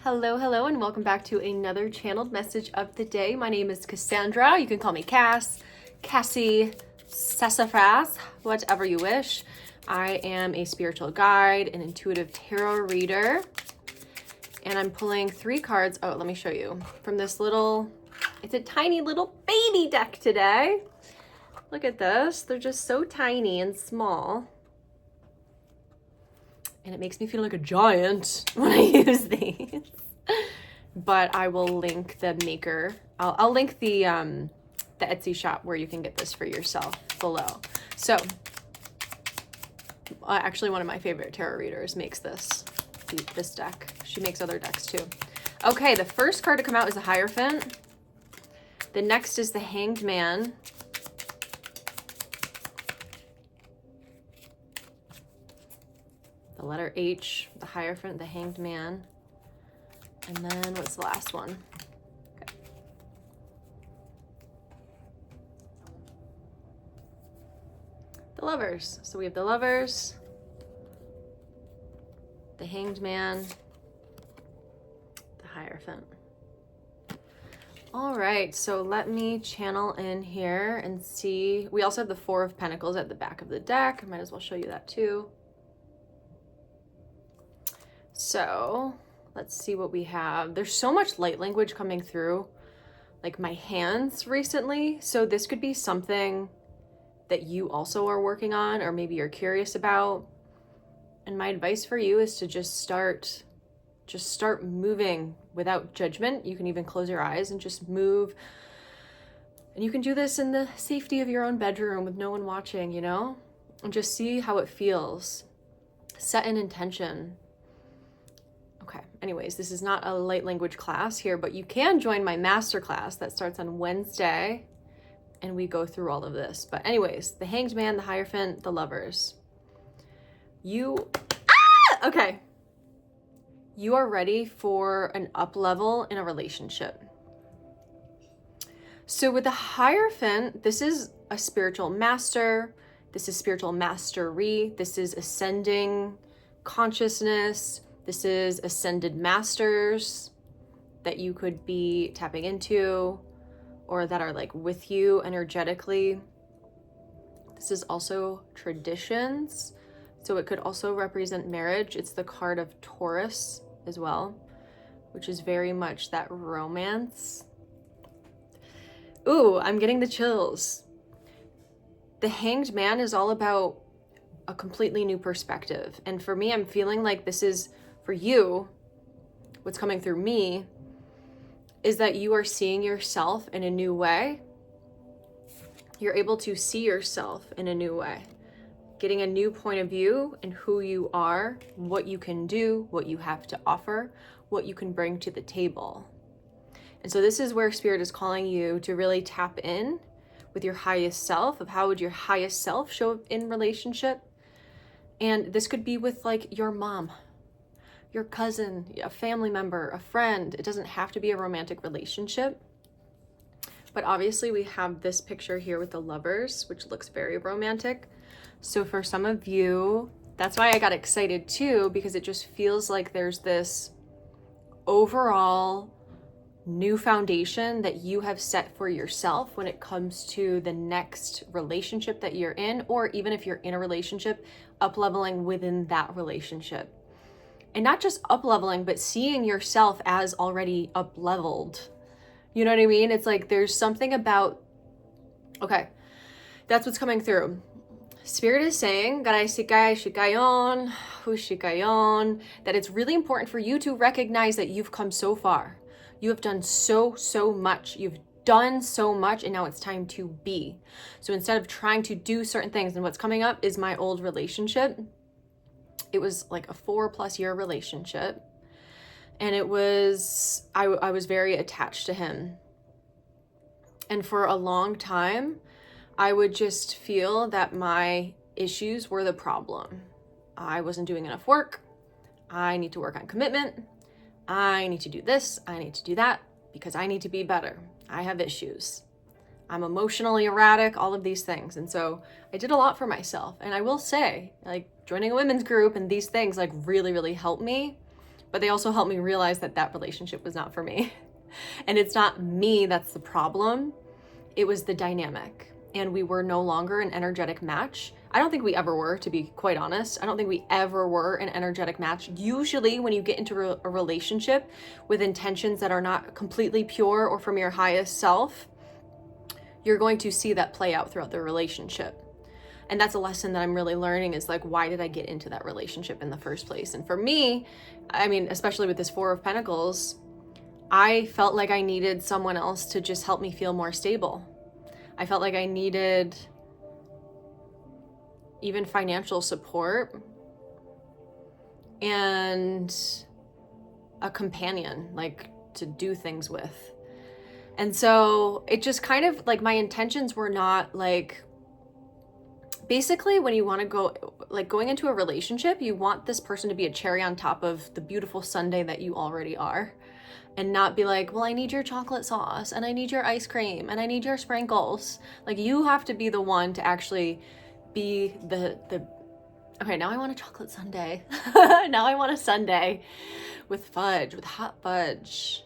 Hello, and welcome back to another channeled message of the day. My name is Cassandra. You can call me Cass, Cassie, Sassafras, whatever you wish. I am a spiritual guide, an intuitive tarot reader, and I'm pulling 3 cards. Oh, let me show you. From this it's a tiny little baby deck today. Look at this. They're just so tiny and small. And it makes me feel like a giant when I use these. But I will link the maker. I'll link the Etsy shop where you can get this for yourself below. So, actually one of my favorite tarot readers makes this deck. She makes other decks too. Okay, the first card to come out is the Hierophant. The next is the Hanged Man. The letter H, the Hierophant, the Hanged Man. And then what's the last one? Okay. The Lovers. So we have the Lovers, the Hanged Man, the Hierophant. All right, so let me channel in here and see. We also have the Four of Pentacles at the back of the deck. I might as well show you that too. So let's see what we have. There's so much light language coming through, like my hands recently. So this could be something that you also are working on, or maybe you're curious about. And my advice for you is to just start moving without judgment. You can even close your eyes and just move. And you can do this in the safety of your own bedroom with no one watching, you know? And just see how it feels. Set an intention. Okay, anyways, this is not a light language class here, but you can join my master class that starts on Wednesday, and we go through all of this. But anyways, the Hanged Man, the Hierophant, the Lovers. Okay. You are ready for an up level in a relationship. So with the Hierophant, this is a spiritual master. This is spiritual mastery. This is ascending consciousness. This is ascended masters that you could be tapping into or that are like with you energetically. This is also traditions. So it could also represent marriage. It's the card of Taurus as well, which is very much that romance. Ooh, I'm getting the chills. The Hanged Man is all about a completely new perspective. And for me, I'm feeling like this is, for you, what's coming through me is that you are seeing yourself in a new way. You're able to see yourself in a new way, getting a new point of view in who you are, what you can do, what you have to offer, what you can bring to the table. And so this is where Spirit is calling you to really tap in with your highest self, of how would your highest self show up in relationship. And this could be with like your mom, your cousin, a family member, a friend. It doesn't have to be a romantic relationship. But obviously we have this picture here with the Lovers, which looks very romantic. So for some of you, that's why I got excited too, because it just feels like there's this overall new foundation that you have set for yourself when it comes to the next relationship that you're in, or even if you're in a relationship, up-leveling within that relationship. And not just up-leveling, but seeing yourself as already up-leveled. You know what I mean? It's like there's something about, okay, that's what's coming through. Spirit is saying, that it's really important for you to recognize that you've come so far. You have done so much. You've done so much, and now it's time to be. So instead of trying to do certain things, and what's coming up is my old relationship. It was like a 4+ year relationship. And it was, I was very attached to him. And for a long time, I would just feel that my issues were the problem. I wasn't doing enough work. I need to work on commitment. I need to do this. I need to do that because I need to be better. I have issues. I'm emotionally erratic, all of these things. And so I did a lot for myself. And I will say, like, joining a women's group and these things like really helped me but they also helped me realize that that relationship was not for me. And it's not me that's the problem. It was the dynamic. And we were no longer an energetic match. I don't think we ever were, to be quite honest. I don't think we ever were an energetic match. Usually when you get into a relationship with intentions that are not completely pure or from your highest self, you're going to see that play out throughout the relationship. And that's a lesson that I'm really learning, is like, why did I get into that relationship in the first place? And for me, I mean, especially with this Four of Pentacles, I felt like I needed someone else to just help me feel more stable. I felt like I needed even financial support and a companion, like, to do things with. And so it just kind of like, my intentions were not like, basically when you want to go, like, going into a relationship, you want this person to be a cherry on top of the beautiful sundae that you already are. And not be like, well, I need your chocolate sauce and I need your ice cream and I need your sprinkles. Like, you have to be the one to actually be the okay, now I want a chocolate sundae. Now I want a sundae with fudge, with hot fudge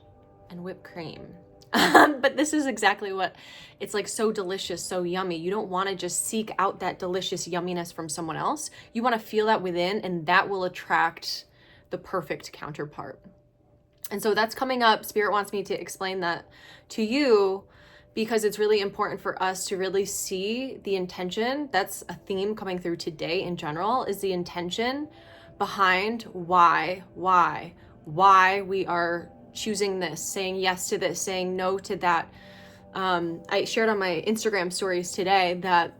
and whipped cream. But this is exactly what it's like, so delicious, so yummy. You don't want to just seek out that delicious yumminess from someone else. You want to feel that within, and that will attract the perfect counterpart. And so that's coming up. Spirit wants me to explain that to you because it's really important for us to really see the intention. That's a theme coming through today in general, is the intention behind why we are choosing this, saying yes to this, saying no to that. I shared on my Instagram stories today that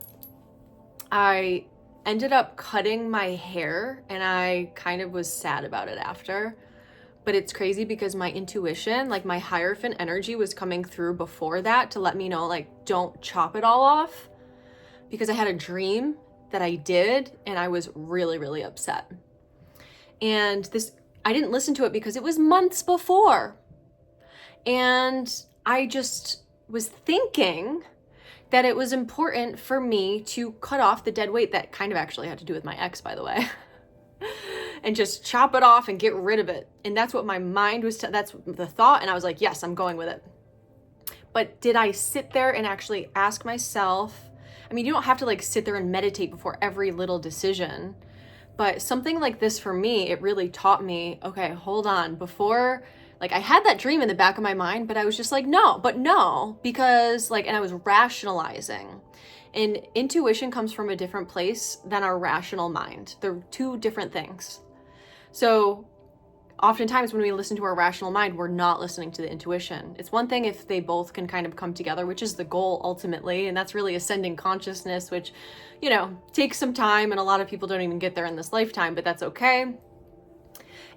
I ended up cutting my hair, and I kind of was sad about it after. But it's crazy because my intuition, like my Hierophant energy, was coming through before that to let me know, like, don't chop it all off, because I had a dream that I did and I was really, really upset. And I didn't listen to it because it was months before. And I just was thinking that it was important for me to cut off the dead weight that kind of actually had to do with my ex, by the way. And just chop it off and get rid of it. And that's what my mind was, that's the thought. And I was like, yes, I'm going with it. But did I sit there and actually ask myself, I mean, you don't have to like sit there and meditate before every little decision, but something like this for me, it really taught me, okay, hold on, before, like, I had that dream in the back of my mind, but I was just like, no, because like, and I was rationalizing. And intuition comes from a different place than our rational mind. They're two different things. So oftentimes when we listen to our rational mind, we're not listening to the intuition. It's one thing if they both can kind of come together, which is the goal ultimately. And that's really ascending consciousness, which, you know, takes some time. And a lot of people don't even get there in this lifetime, but that's okay.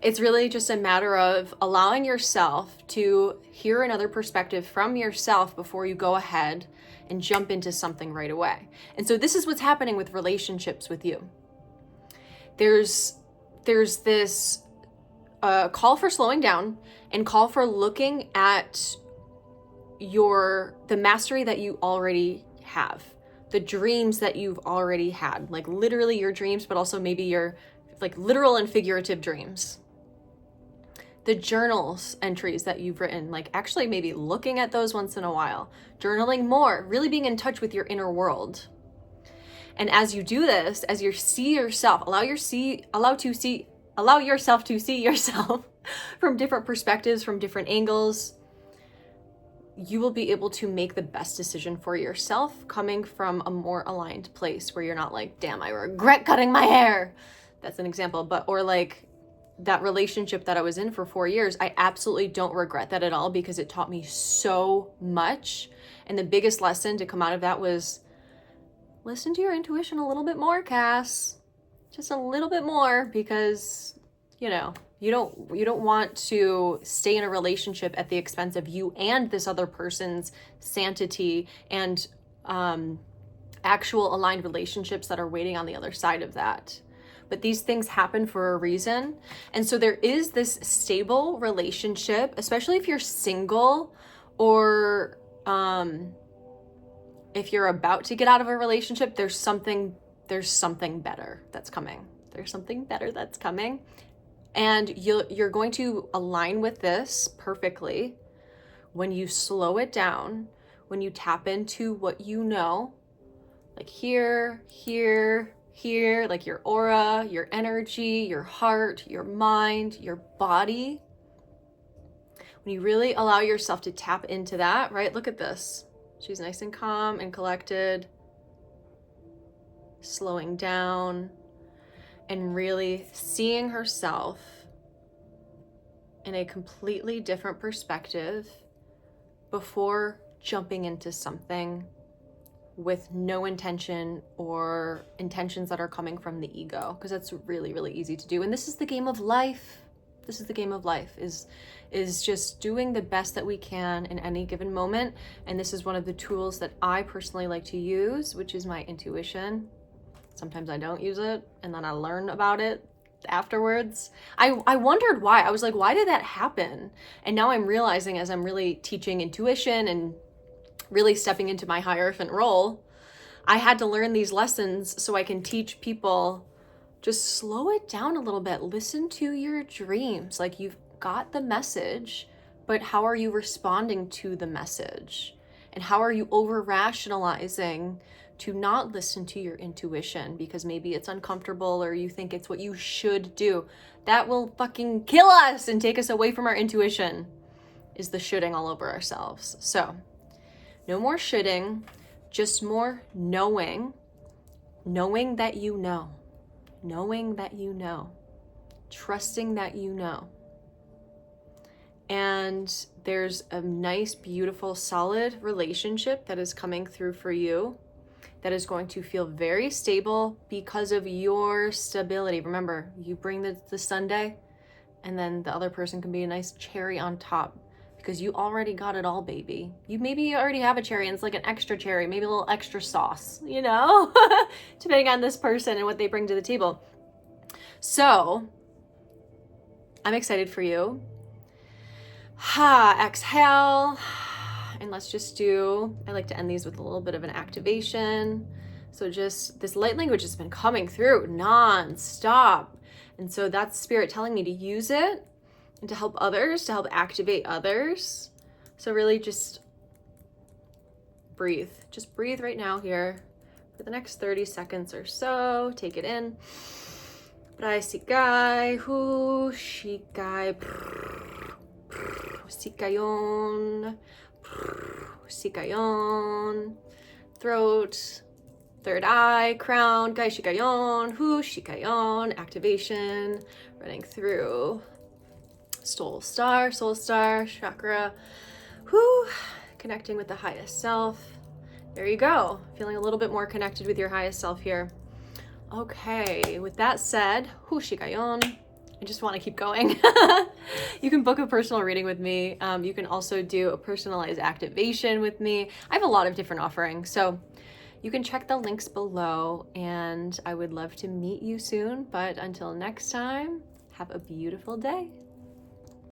It's really just a matter of allowing yourself to hear another perspective from yourself before you go ahead and jump into something right away. And so this is what's happening with relationships with you. There's this call for slowing down and call for looking at the mastery that you already have, the dreams that you've already had, like literally your dreams, but also maybe your like literal and figurative dreams. The journals entries that you've written, like actually maybe looking at those once in a while, journaling more, really being in touch with your inner world. And as you do this, as you see yourself, allow yourself to see yourself from different perspectives, from different angles, you will be able to make the best decision for yourself, coming from a more aligned place where you're not like, damn, I regret cutting my hair. That's an example. Or like that relationship that I was in for 4 years, I absolutely don't regret that at all, because it taught me so much. And the biggest lesson to come out of that was, listen to your intuition a little bit more, Cass. Just a little bit more, because, you know, you don't want to stay in a relationship at the expense of you and this other person's sanity and actual aligned relationships that are waiting on the other side of that. But these things happen for a reason. And so there is this stable relationship, especially if you're single, or if you're about to get out of a relationship, there's something better that's coming. There's something better that's coming. And you're going to align with this perfectly when you slow it down, when you tap into what you know, like here, here, here, like your aura, your energy, your heart, your mind, your body. When you really allow yourself to tap into that, right? Look at this. She's nice and calm and collected, slowing down and really seeing herself in a completely different perspective before jumping into something with no intention or intentions that are coming from the ego, because that's really, really easy to do. And this is the game of life. This is the game of life, is just doing the best that we can in any given moment. And this is one of the tools that I personally like to use, which is my intuition. Sometimes I don't use it, and then I learn about it afterwards. I wondered why. I was like, why did that happen? And now I'm realizing, as I'm really teaching intuition and really stepping into my Hierophant role, I had to learn these lessons so I can teach people, just slow it down a little bit. Listen to your dreams. Like, you've got the message, but how are you responding to the message? And how are you over rationalizing to not listen to your intuition because maybe it's uncomfortable or you think it's what you should do? That will fucking kill us and take us away from our intuition, is the shoulding all over ourselves. So no more shoulding, just more knowing that you know, knowing that you know, trusting that you know. And there's a nice, beautiful, solid relationship that is coming through for you that is going to feel very stable because of your stability. Remember, you bring the sundae, and then the other person can be a nice cherry on top, because you already got it all, baby. You maybe already have a cherry and it's like an extra cherry, maybe a little extra sauce, you know, depending on this person and what they bring to the table. So I'm excited for you. Exhale. And let's just do, I like to end these with a little bit of an activation. So just this light language has been coming through non-stop. And so that's Spirit telling me to use it and to help others, to help activate others. So really just breathe. Just breathe right now here for the next 30 seconds or so. Take it in. Prai sikai, hu shikai, sikayon, sikayon, throat, third eye, crown, gai shikayon, hu shikayon, activation, running through soul star chakra, connecting with the highest self. There you go. Feeling a little bit more connected with your highest self here. Okay, with that said, shikayon. I just want to keep going. You can book a personal reading with me. You can also do a personalized activation with me. I have a lot of different offerings, so you can check the links below, and I would love to meet you soon. But until next time, have a beautiful day.